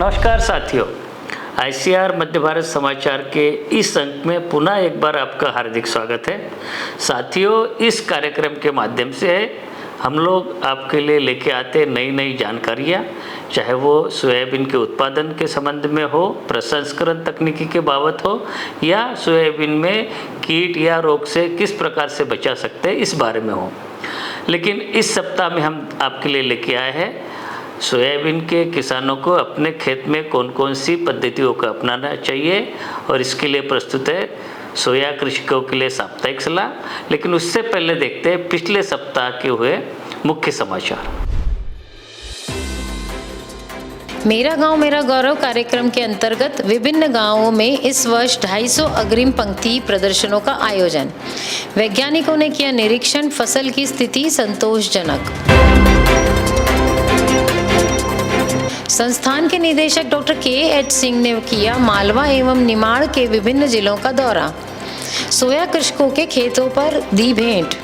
नमस्कार साथियों, आईसीआर मध्य भारत समाचार के इस अंक में पुनः एक बार आपका हार्दिक स्वागत है। साथियों, इस कार्यक्रम के माध्यम से हम लोग आपके लिए लेके आते नई नई जानकारियाँ, चाहे वो सोयाबीन के उत्पादन के संबंध में हो, प्रसंस्करण तकनीकी के बाबत हो, या सोयाबीन में कीट या रोग से किस प्रकार से बचा सकते हैं इस बारे में हो। लेकिन इस सप्ताह में हम आपके लिए लेके आए हैं सोयाबीन के किसानों को अपने खेत में कौन कौन सी पद्धतियों का अपनाना चाहिए, और इसके लिए प्रस्तुत है सोया कृषकों के लिए साप्ताहिक सलाह। लेकिन उससे पहले देखते हैं पिछले सप्ताह के हुए मुख्य समाचार। मेरा गांव मेरा गौरव कार्यक्रम के अंतर्गत विभिन्न गांवों में इस वर्ष 250 अग्रिम पंक्ति प्रदर्शनों का आयोजन। वैज्ञानिकों ने किया निरीक्षण, फसल की स्थिति संतोषजनक। संस्थान के निदेशक डॉक्टर के.एच. सिंह ने किया मालवा एवं निमाड़ के विभिन्न जिलों का दौरा। सोया कृषकों के खेतों पर दी भेंट।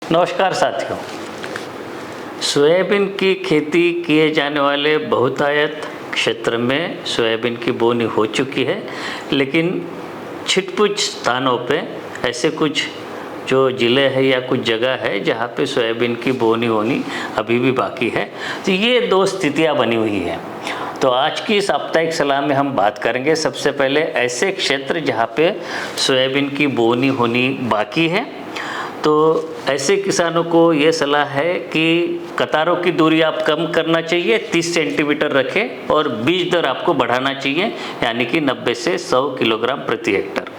नमस्कार साथियों, सोयाबीन की खेती किए जाने वाले बहुतायत क्षेत्र में सोयाबीन की बोनी हो चुकी है, लेकिन छिटपुट स्थानों पे ऐसे कुछ जो ज़िले हैं या कुछ जगह है जहाँ पे सोयाबीन की बोनी होनी अभी भी बाकी है। तो ये दो स्थितियाँ बनी हुई हैं। तो आज की साप्ताहिक सलाह में हम बात करेंगे सबसे पहले ऐसे क्षेत्र जहाँ पे सोयाबीन की बोनी होनी बाकी है। तो ऐसे किसानों को ये सलाह है कि कतारों की दूरी आप कम करना चाहिए, 30 सेंटीमीटर रखें, और बीज दर आपको बढ़ाना चाहिए, यानी कि 90 से 100 किलोग्राम प्रति हेक्टर।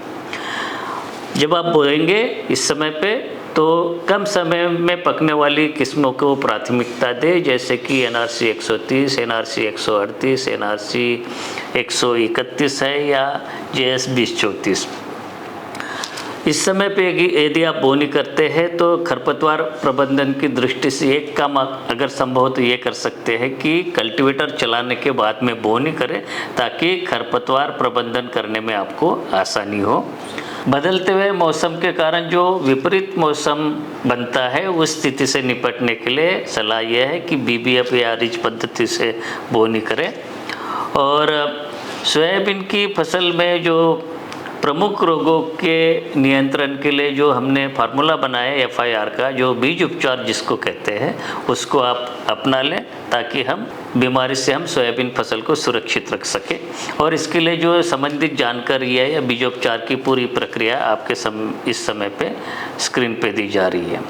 जब आप बोएंगे इस समय पे तो कम समय में पकने वाली किस्मों को प्राथमिकता दें, जैसे कि NRC 130, NRC 138, NRC 131 है, या JS 2034। इस समय पे यदि आप बोनी करते हैं तो खरपतवार प्रबंधन की दृष्टि से एक काम अगर संभव तो ये कर सकते हैं कि कल्टीवेटर चलाने के बाद में बोनी करें, ताकि खरपतवार प्रबंधन करने में आपको आसानी हो। बदलते हुए मौसम के कारण जो विपरीत मौसम बनता है उस स्थिति से निपटने के लिए सलाह यह है कि BBF या रिज पद्धति से बोनी करें। और सोयाबीन की फसल में जो प्रमुख रोगों के नियंत्रण के लिए जो हमने फार्मूला बनाया है FIR का, जो बीज उपचार जिसको कहते हैं, उसको आप अपना लें, ताकि हम बीमारी से हम सोयाबीन फसल को सुरक्षित रख सकें। और इसके लिए जो संबंधित जानकारी है या बीजोपचार की पूरी प्रक्रिया आपके इस समय पे स्क्रीन पे दी जा रही है।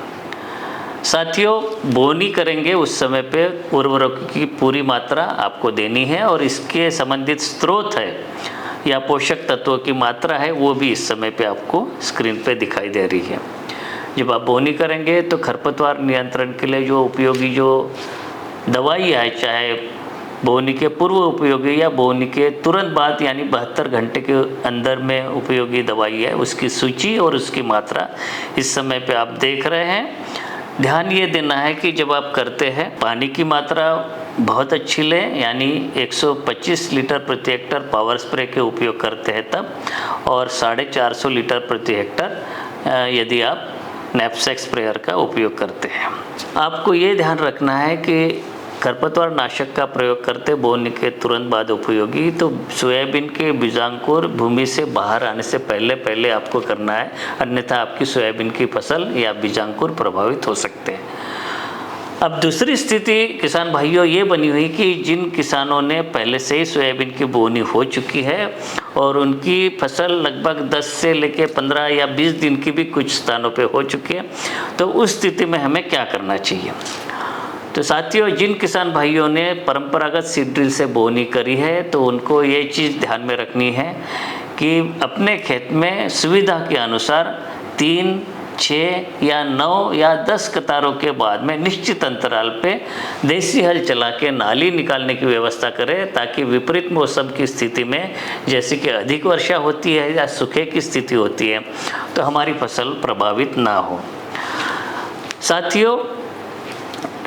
साथियों, बोनी करेंगे उस समय पे उर्वरक की पूरी मात्रा आपको देनी है, और इसके संबंधित स्रोत है या पोषक तत्वों की मात्रा है वो भी इस समय पे आपको स्क्रीन पे दिखाई दे रही है। जब आप बोनी करेंगे तो खरपतवार नियंत्रण के लिए जो उपयोगी जो दवाई है, चाहे बोनी के पूर्व उपयोगी या बोनी के तुरंत बाद यानी 72 घंटे के अंदर में उपयोगी दवाई है, उसकी सूची और उसकी मात्रा इस समय पे आप देख रहे हैं। ध्यान ये देना है कि जब आप करते हैं पानी की मात्रा बहुत अच्छी लें, यानी 125 लीटर प्रति हेक्टर पावर स्प्रे के उपयोग करते हैं तब, और 450 लीटर प्रति हेक्टर यदि आप नैपसेक स्प्रेयर का उपयोग करते हैं। आपको ये ध्यान रखना है कि खरपतवार नाशक का प्रयोग करते बोनी के तुरंत बाद उपयोगी तो सोयाबीन के बीजांकुर भूमि से बाहर आने से पहले आपको करना है, अन्यथा आपकी सोयाबीन की फसल या बीजांकुर प्रभावित हो सकते हैं। अब दूसरी स्थिति किसान भाइयों ये बनी हुई कि जिन किसानों ने पहले से ही सोयाबीन की बोनी हो चुकी है और उनकी फसल लगभग 10 से लेकर 15 या 20 दिन की भी कुछ स्थानों पे हो चुकी है, तो उस स्थिति में हमें क्या करना चाहिए। तो साथियों, जिन किसान भाइयों ने परंपरागत सीड ड्रिल से बोनी करी है तो उनको ये चीज़ ध्यान में रखनी है कि अपने खेत में सुविधा के अनुसार 3, 6 या 9 या 10 कतारों के बाद में निश्चित अंतराल पे देसी हल चला के नाली निकालने की व्यवस्था करें, ताकि विपरीत मौसम की स्थिति में, जैसे कि अधिक वर्षा होती है या सूखे की स्थिति होती है, तो हमारी फसल प्रभावित ना हो। साथियों,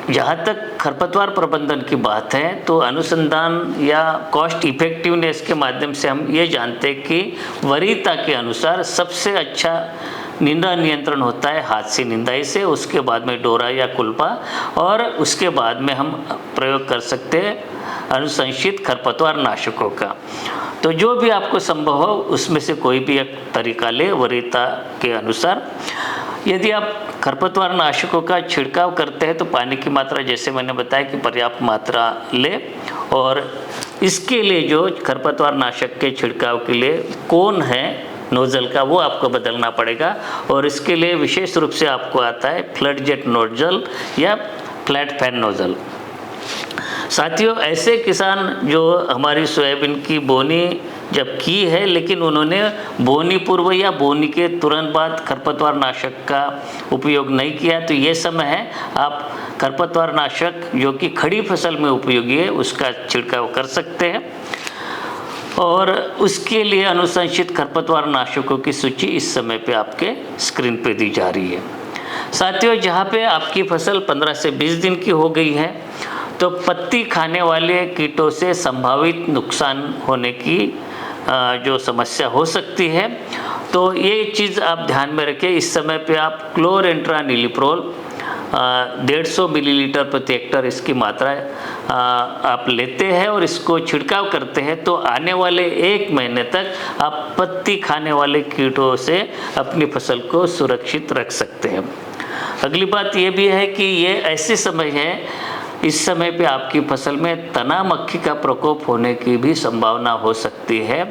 जहाँ तक खरपतवार प्रबंधन की बात है, तो अनुसंधान या कॉस्ट इफेक्टिवनेस के माध्यम से हम ये जानते हैं कि वरीयता के अनुसार सबसे अच्छा निंदा नियंत्रण होता है हाथ से निंदाई से, उसके बाद में डोरा या कुल्पा, और उसके बाद में हम प्रयोग कर सकते हैं अनुशंसित खरपतवार नाशकों का। तो जो भी आपको संभव हो उसमें से कोई भी एक तरीका ले वरीयता के अनुसार। यदि आप खरपतवार नाशकों का छिड़काव करते हैं तो पानी की मात्रा, जैसे मैंने बताया, कि पर्याप्त मात्रा ले, और इसके लिए जो खरपतवार नाशक के छिड़काव के लिए कोन है नोजल का, वो आपको बदलना पड़ेगा, और इसके लिए विशेष रूप से आपको आता है फ्लड जेट नोजल या फ्लैट फैन नोजल। साथियों, ऐसे किसान जो हमारी सोयाबीन की बोनी जब की है, लेकिन उन्होंने बोनी पूर्व या बोनी के तुरंत बाद खरपतवार नाशक का उपयोग नहीं किया, तो ये समय है आप खरपतवार नाशक जो कि खड़ी फसल में उपयोगी है उसका छिड़काव कर सकते हैं। और उसके लिए अनुशंसित खरपतवार नाशकों की सूची इस समय पे आपके स्क्रीन पे दी जा रही है। साथियों, जहाँ पे आपकी फसल 15 से 20 दिन की हो गई है, तो पत्ती खाने वाले कीटों से संभावित नुकसान होने की जो समस्या हो सकती है, तो ये चीज़ आप ध्यान में रखें। इस समय पे आप क्लोरेंट्रानिलिप्रोल 150 मिलीलीटर प्रति हेक्टर इसकी मात्रा आप लेते हैं और इसको छिड़काव करते हैं, तो आने वाले 1 महीने तक आप पत्ती खाने वाले कीटों से अपनी फसल को सुरक्षित रख सकते हैं। अगली बात ये भी है कि ये ऐसे समय है, इस समय पे आपकी फसल में तना मक्खी का प्रकोप होने की भी संभावना हो सकती है,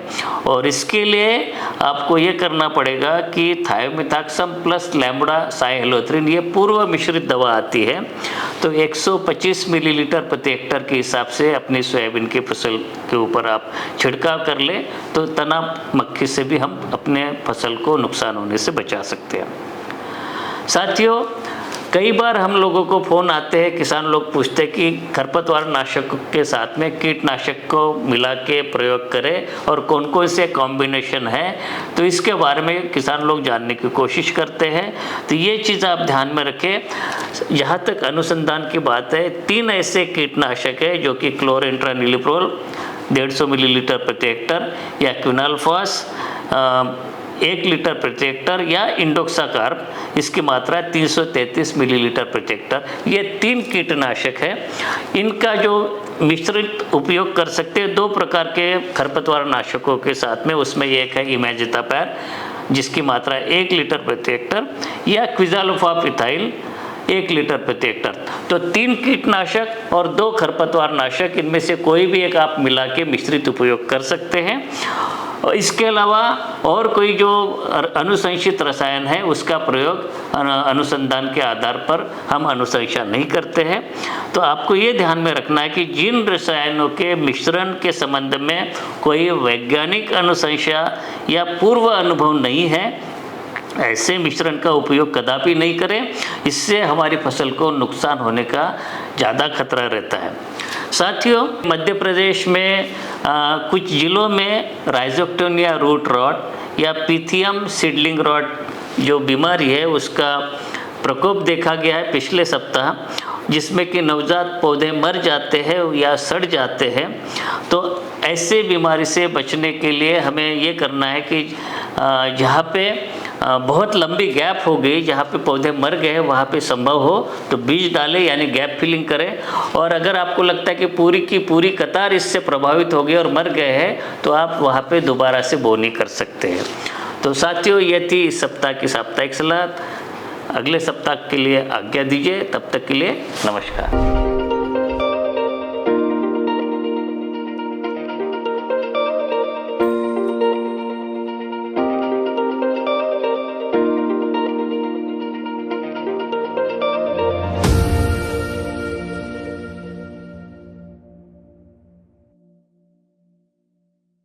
और इसके लिए आपको ये करना पड़ेगा कि थायोमिथाक्सम प्लस लैम्बडा साइहेलोथ्रिन, ये पूर्व मिश्रित दवा आती है, तो 125 मिलीलीटर प्रति हेक्टर के हिसाब से अपनी सोयाबीन की फसल के ऊपर आप छिड़काव कर लें, तो तना मक्खी से भी हम अपने फसल को नुकसान होने से बचा सकते हैं। साथियों, कई बार हम लोगों को फ़ोन आते हैं, किसान लोग पूछते हैं कि खरपतवार नाशक के साथ में कीटनाशक को मिला के प्रयोग करें और कौन कौन से कॉम्बिनेशन है, तो इसके बारे में किसान लोग जानने की कोशिश करते हैं। तो ये चीज़ आप ध्यान में रखें। जहाँ तक अनुसंधान की बात है, 3 ऐसे कीटनाशक है जो कि क्लोरेंट्रानिलिप्रोल 150 मिलीलीटर प्रति हेक्टर, या क्विनाल्फास 1 लीटर प्रति हेक्टर, या इंडोक्साकार्ब इसकी मात्रा 333 मिलीलीटर प्रति हेक्टर, ये 3 कीटनाशक है। इनका जो मिश्रित उपयोग कर सकते हैं 2 प्रकार के खरपतवार नाशकों के साथ में, उसमें एक है इमेजितापैर जिसकी मात्रा 1 लीटर प्रति हेक्टर, या क्विज़ालोफॉप इथाइल 1 लीटर प्रति हेक्टर। तो 3 कीटनाशक और 2 खरपतवार नाशक, इनमें से कोई भी एक आप मिला के मिश्रित उपयोग कर सकते हैं। और इसके अलावा और कोई जो अनुशंसित रसायन है उसका प्रयोग अनुसंधान के आधार पर हम अनुशंसा नहीं करते हैं। तो आपको ये ध्यान में रखना है कि जिन रसायनों के मिश्रण के संबंध में कोई वैज्ञानिक अनुशंसा या पूर्व अनुभव नहीं है, ऐसे मिश्रण का उपयोग कदापि नहीं करें, इससे हमारी फसल को नुकसान होने का ज़्यादा खतरा रहता है। साथियों, मध्य प्रदेश में कुछ जिलों में राइजोक्टोनिया रूट रॉट या पिथियम सीडलिंग रॉट जो बीमारी है उसका प्रकोप देखा गया है पिछले सप्ताह, जिसमें कि नवजात पौधे मर जाते हैं या सड़ जाते हैं। तो ऐसे बीमारी से बचने के लिए हमें ये करना है कि जहाँ पे बहुत लंबी गैप हो गई, जहाँ पे पौधे मर गए, वहाँ पे संभव हो तो बीज डालें, यानी गैप फिलिंग करें। और अगर आपको लगता है कि पूरी की पूरी कतार इससे प्रभावित हो गई और मर गए हैं, तो आप वहाँ पे दोबारा से बोनी कर सकते हैं। तो साथियों, ये थी इस सप्ताह की साप्ताहिक सलाह। अगले सप्ताह के लिए आज्ञा दीजिए, तब तक के लिए नमस्कार।